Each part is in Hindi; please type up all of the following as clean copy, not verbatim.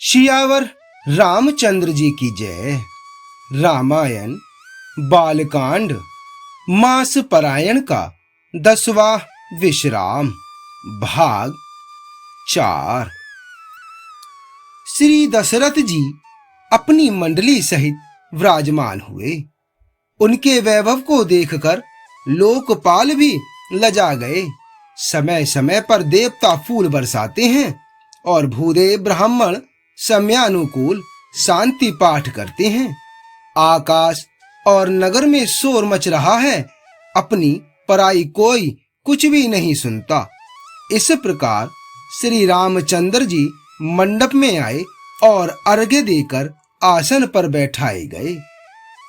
सियावर रामचंद्र जी की जय। रामायण बालकांड मास परायण का 10वां विश्राम भाग 4। श्री दशरथ जी अपनी मंडली सहित विराजमान हुए। उनके वैभव को देखकर लोकपाल भी लजा गए। समय समय पर देवता फूल बरसाते हैं और भूदेव ब्राह्मण समयानुकूल शांति पाठ करते हैं। आकाश और नगर में शोर मच रहा है, अपनी पराई कोई कुछ भी नहीं सुनता। इस प्रकार श्री रामचंद्र जी मंडप में आए और अर्घ्य देकर आसन पर बैठाए गए।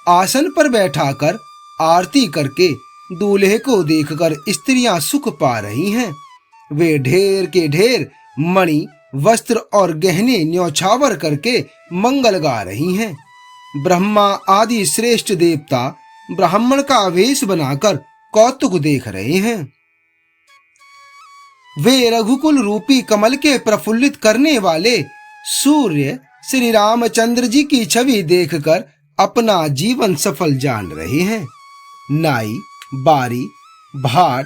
आसन पर बैठाकर आरती करके दूल्हे को देखकर स्त्रियां सुख पा रही हैं। वे ढेर के ढेर मणि वस्त्र और गहने न्यौछावर करके मंगल गा रही हैं। ब्रह्मा आदि श्रेष्ठ देवता ब्राह्मण का वेश बनाकर कौतुक देख रहे हैं। वे रघुकुल रूपी कमल के प्रफुल्लित करने वाले सूर्य श्री रामचंद्र जी की छवि देखकर अपना जीवन सफल जान रहे हैं। नाई, बारी, भाट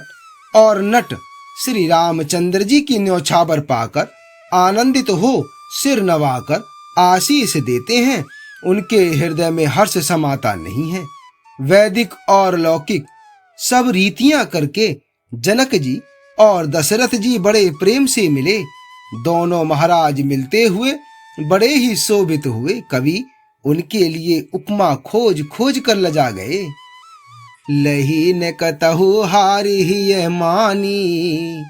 और नट श्री रामचंद्र जी की न्यौछावर पाकर आनंदित हो सिर नवाकर आशीष देते हैं। उनके हृदय में हर्ष समाता नहीं है। वैदिक और लौकिक सब रीतियां करके जनक जी और दशरथ जी बड़े प्रेम से मिले। दोनों महाराज मिलते हुए बड़े ही शोभित हुए। कवि उनके लिए उपमा खोज खोज कर लजा गए। लही ने कतहु हारी ही मानी,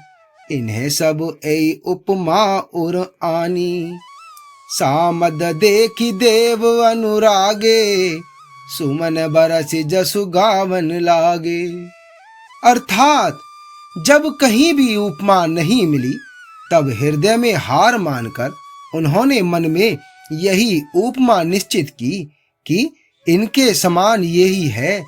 इन्हें सब ऐ उपमा उर आनी। सामद देखी देव अनुरागे, सुमन बरस जसु गावन लागे। अर्थात जब कहीं भी उपमा नहीं मिली तब हृदय में हार मानकर उन्होंने मन में यही उपमा निश्चित की कि इनके समान यही है।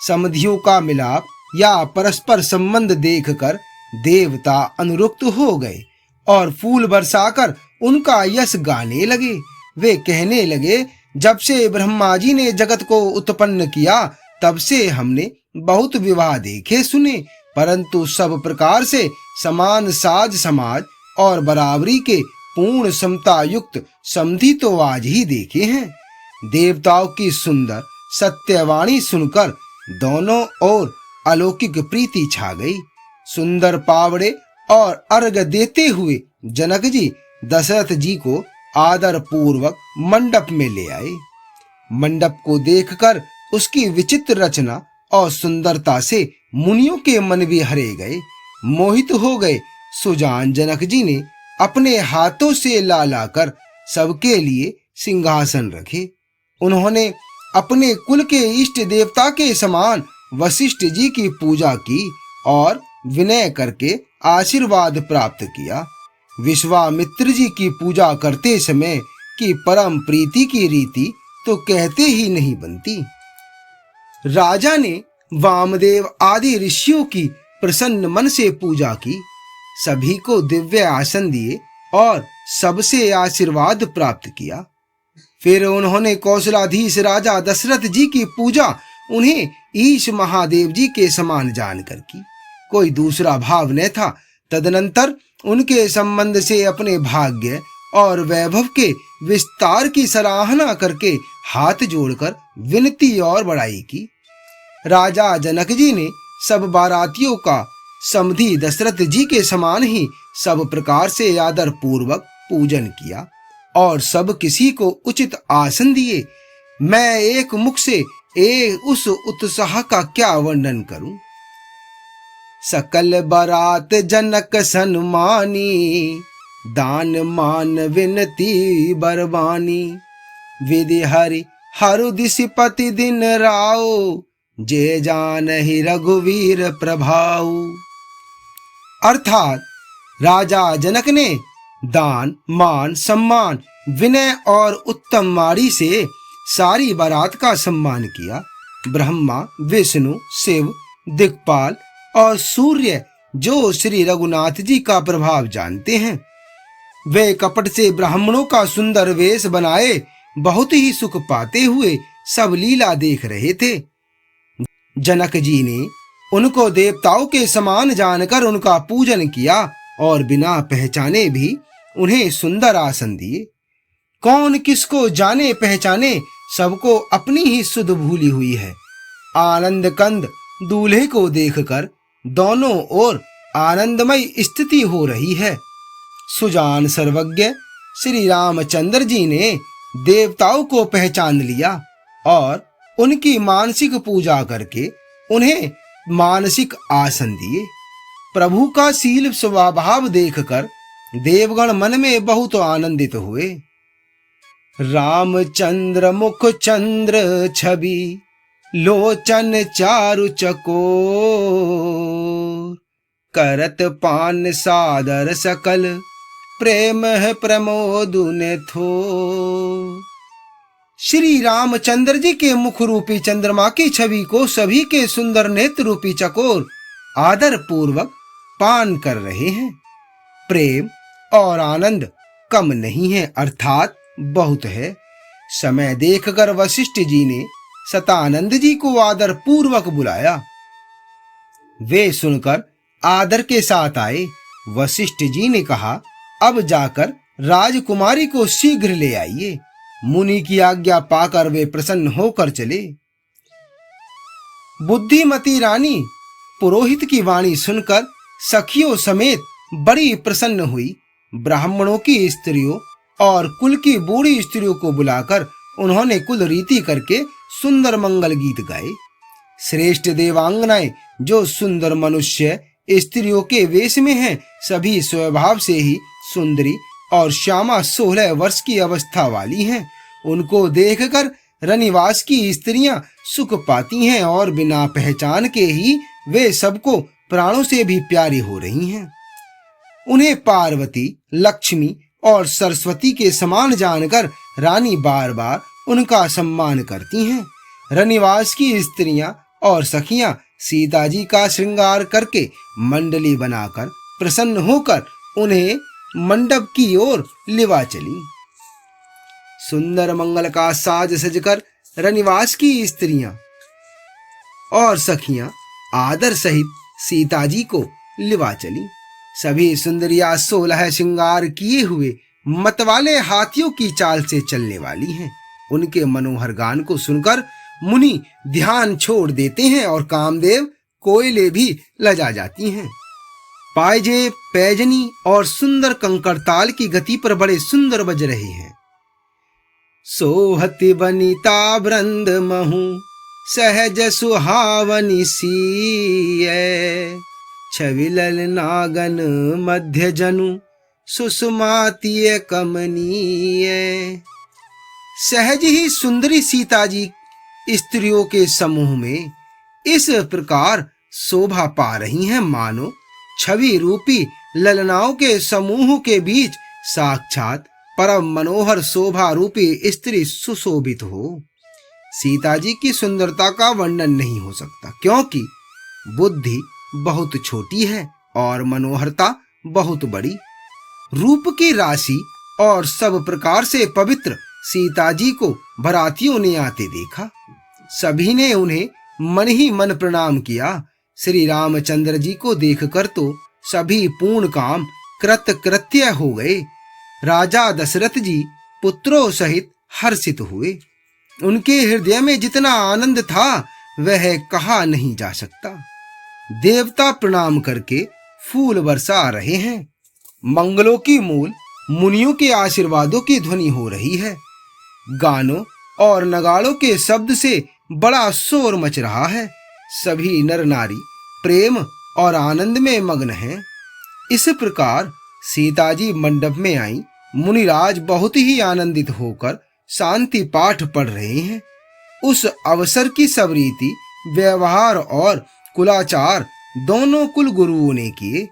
समधियों का मिलाप या परस्पर संबंध देखकर देवता अनुरुक्त हो गए और फूल बरसाकर उनका यश गाने लगे। वे कहने लगे, जब से ब्रह्मा जी ने जगत को उत्पन्न किया तब से हमने बहुत विवाह देखे सुने, परंतु सब प्रकार से समान साज समाज और बराबरी के पूर्ण समता युक्त समधि तो आज ही देखे हैं। देवताओं की सुंदर सत्यवाणी सुनकर दोनों ओर अलौकिक प्रीति छा गई। सुंदर पावड़े और अर्घ देते हुए जनक जी दशरथ जी को आदर पूर्वक मंडप में ले आए। मंडप को देखकर उसकी विचित्र रचना और सुंदरता से मुनियों के मन भी हरे गए, मोहित हो गए। सुजान जनक जी ने अपने हाथों से ला लाकर सबके लिए सिंहासन रखे। उन्होंने अपने कुल के इष्ट देवता के समान वशिष्ठ जी की पूजा की और विनय करके आशीर्वाद प्राप्त किया। विश्वामित्र जी की पूजा करते समय की परम प्रीति की रीति तो कहते ही नहीं बनती। राजा ने वामदेव आदि ऋषियों की प्रसन्न मन से पूजा की, सभी को दिव्य आसन दिए और सबसे आशीर्वाद प्राप्त किया। फिर उन्होंने कौशलाधीश राजा दशरथ जी की पूजा उन्हें ईश महादेव जी के समान जानकर की, कोई दूसरा भाव न था। तदनंतर उनके संबंध से अपने भाग्य और वैभव के विस्तार की सराहना करके हाथ जोड़कर विनती और बड़ाई की। राजा जनक जी ने सब बारातियों का समधि दशरथ जी के समान ही सब प्रकार से आदर पूर्वक पूजन किया और सब किसी को उचित आसन दिए। मैं एक मुख से उस उत्साह का क्या वर्णन करूं। सकल बारात जनक सन्मानी, दान मान विनती बरबानी। विधि हरि हरु दिशिपति दिन राओ, जे जान ही रघुवीर प्रभाऊ। अर्थात राजा जनक ने दान मान सम्मान विनय और उत्तम माड़ी से सारी बारात का सम्मान किया। ब्रह्मा विष्णु शिव दिक्पाल और सूर्य जो श्री रघुनाथ जी का प्रभाव जानते हैं, वे कपट से ब्राह्मणों का सुंदर वेश बनाए बहुत ही सुख पाते हुए सब लीला देख रहे थे। जनक जी ने उनको देवताओं के समान जानकर उनका पूजन किया और बिना पहचाने भी उन्हें सुंदर आसन दिए। कौन किसको जाने पहचाने, सबको अपनी ही सुध भूली हुई है। आनंद कंद दूल्हे को देखकर दोनों ओर आनंदमय स्थिति हो रही है। सुजान सर्वज्ञ श्री रामचंद्र जी ने देवताओं को पहचान लिया और उनकी मानसिक पूजा करके उन्हें मानसिक आसन दिए। प्रभु का शील स्वभाव देखकर देवगण मन में बहुत आनंदित हुए। रामचंद्र मुख चंद्र छवि लोचन चारु चकोर, करत पान सादर सकल प्रेम है प्रमोदुन थो। श्री रामचंद्र जी के मुख रूपी चंद्रमा की छवि को सभी के सुंदर नेत्र रूपी चकोर आदर पूर्वक पान कर रहे हैं। प्रेम और आनंद कम नहीं है, अर्थात बहुत है। समय देखकर वशिष्ठ जी ने सतानंद जी को आदर पूर्वक बुलाया। वे सुनकर आदर के साथ आए। वशिष्ठ जी ने कहा, अब जाकर राजकुमारी को शीघ्र ले आइए। मुनि की आज्ञा पाकर वे प्रसन्न होकर चले। बुद्धिमती रानी पुरोहित की वाणी सुनकर सखियों समेत बड़ी प्रसन्न हुई। ब्राह्मणों की स्त्रियों और कुल की बूढ़ी स्त्रियों को बुलाकर उन्होंने कुल रीति करके सुंदर मंगल गीत गाए। श्रेष्ठ देवांगनाएं जो सुंदर मनुष्य स्त्रियों के वेश में हैं, सभी स्वभाव से ही सुंदरी और श्यामा 16 वर्ष की अवस्था वाली हैं। उनको देखकर रनिवास की स्त्रियां सुख पाती हैं और बिना पहचान के ही वे सबको प्राणों से भी प्यारी हो रही हैं। उन्हें पार्वती, लक्ष्मी और सरस्वती के समान जानकर रानी बार बार उनका सम्मान करती हैं। रनिवास की स्त्रियां और सखियां सीता जी का श्रृंगार करके मंडली बनाकर प्रसन्न होकर उन्हें मंडप की ओर लिवा चली। सुंदर मंगल का साज सजकर रनिवास की स्त्रियां और सखियां आदर सहित सीता जी को लिवा चली। सभी सुंदरियां 16 श्रृंगार किए हुए मतवाले हाथियों की चाल से चलने वाली हैं। उनके मनोहर गान को सुनकर मुनि ध्यान छोड़ देते हैं और कामदेव कोयले भी लजा जाती हैं। पायजे, पैजनी और सुंदर कंकड़ ताल की गति पर बड़े सुंदर बज रहे हैं। सोहति बनिता वृंद महु सहज सुहावनी सीय, छविलल नागन मध्य जनु सुषमातीय कमनीय। सहज ही सुंदरी सीता जी स्त्रियों के समूह में इस प्रकार शोभा पा रही हैं, मानो छवि रूपी ललनाओं के समूह के बीच साक्षात परम मनोहर शोभा रूपी स्त्री सुशोभित हो। सीता जी की सुंदरता का वर्णन नहीं हो सकता, क्योंकि बुद्धि बहुत छोटी है और मनोहरता बहुत बड़ी। रूप की राशि और सब प्रकार से पवित्र सीता जी को बरातियों ने आते देखा। सभी ने उन्हें मन ही मन प्रणाम किया। श्री रामचंद्र जी को देखकर तो सभी पूर्ण काम कृत्य हो गए। राजा दशरथ जी पुत्रों सहित हर्षित हुए। उनके हृदय में जितना आनंद था वह कहा नहीं जा सकता। देवता प्रणाम करके फूल बरसा रहे हैं। मंगलों की मूल मुनियों के आशीर्वादों की ध्वनि हो रही है। गानों और नगाड़ों के शब्द से बड़ा शोर मच रहा है। सभी नर नारी प्रेम और आनंद में मग्न हैं। इस प्रकार सीता जी मंडप में आई। मुनिराज बहुत ही आनंदित होकर शांति पाठ पढ़ रहे हैं। उस अवसर की सब रीति, व्यवहार और कुलाचार दोनों कुल गुरुओं ने किए।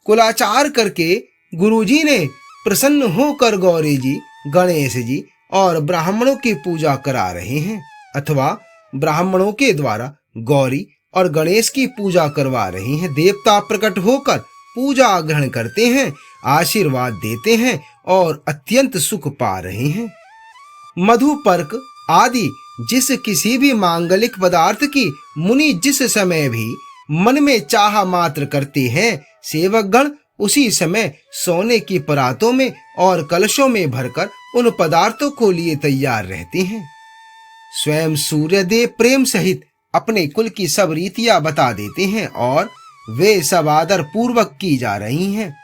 कुलाचार करके गुरुजी ने प्रसन्न होकर गौरी जी, गणेश जी और ब्राह्मणों की पूजा करा रहे हैं, अथवा ब्राह्मणों के द्वारा गौरी और गणेश की पूजा करवा रहे हैं। देवता प्रकट होकर पूजा ग्रहण करते हैं, आशीर्वाद देते हैं और अत्यंत सुख पा रहे हैं। मधुपर्क आदि जिस किसी भी मांगलिक पदार्थ की मुनि जिस समय भी मन में चाह मात्र करते हैं, सेवकगण उसी समय सोने की परातों में और कलशों में भरकर उन पदार्थों को लिए तैयार रहते हैं। स्वयं सूर्यदेव प्रेम सहित अपने कुल की सब रीतियां बता देते हैं और वे सब आदर पूर्वक की जा रही हैं।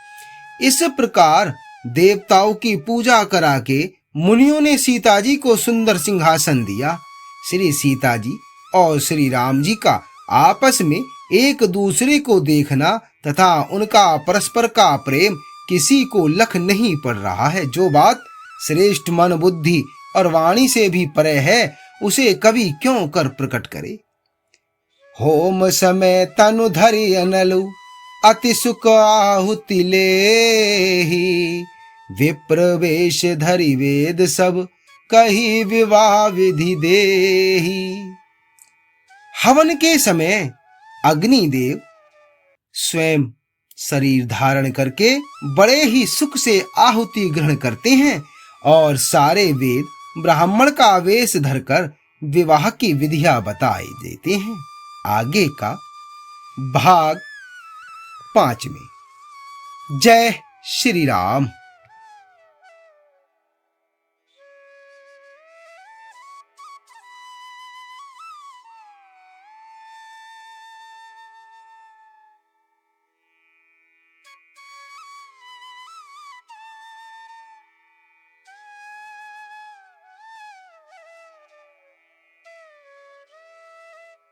इस प्रकार देवताओं की पूजा करा के मुनियों ने सीता जी को सुंदर सिंहासन दिया। श्री सीता जी और श्री राम जी का आपस में एक दूसरे को देखना तथा उनका परस्पर का प्रेम किसी को लख नहीं पड़ रहा है। जो बात श्रेष्ठ मन बुद्धि और वाणी से भी परे है, उसे कवि क्यों कर प्रकट करे। होम समय तनु धरि अनलु अति सुख आहुति लेहि, विप्र वेश धरि वेद सब कही विवाह विधि देहि। हवन के समय अग्निदेव स्वयं शरीर धारण करके बड़े ही सुख से आहुति ग्रहण करते हैं और सारे वेद ब्राह्मण का वेश धरकर विवाह की विधियां बताई देते हैं। आगे का भाग 5 में। जय श्री राम।